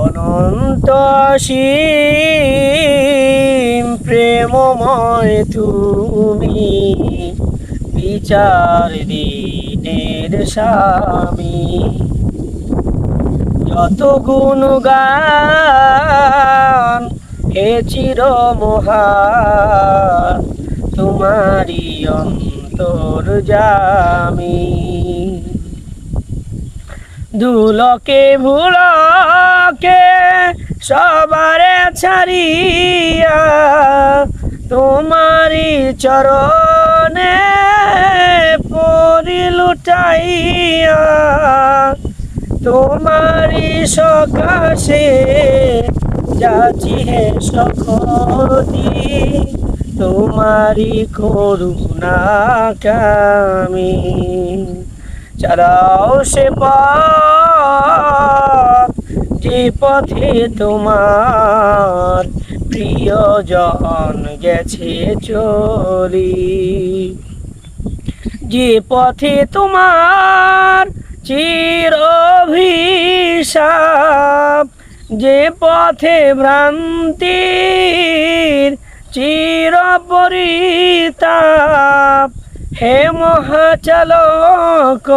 অনন্ত অসীম প্রেমময় তুমি, বিচার দিনের স্বামী। যত গুণগান হে চির মহান, তোমারি অন্তর্যামী। দুলকে ভুলকে সবারে ছাড়িয়া, তোমারি চরণে পরি লুটাইয়া। তোমারি সকাশে যাচি হে সকতি, তোমারি করুণা কামি। চালাও সে পথ যে পথে তোমার প্রিয়জন গেছে চলি। যে পথে তোমার চির অভিশাপ, যে পথে ভ্রান্তির চির পরিতাপ। হে মহাচালক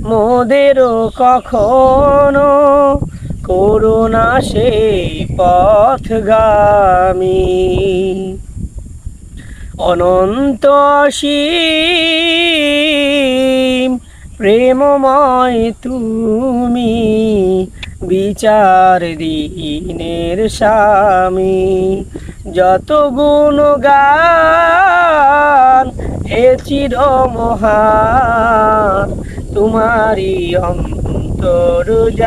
মোদের কখনো করুণা সেই পথগামী। অনন্ত অসীম প্রেমময় তুমি, বিচার দিনের স্বামী। যত গুণগান হে চির মহান, তোমারি অন্তর্যামী।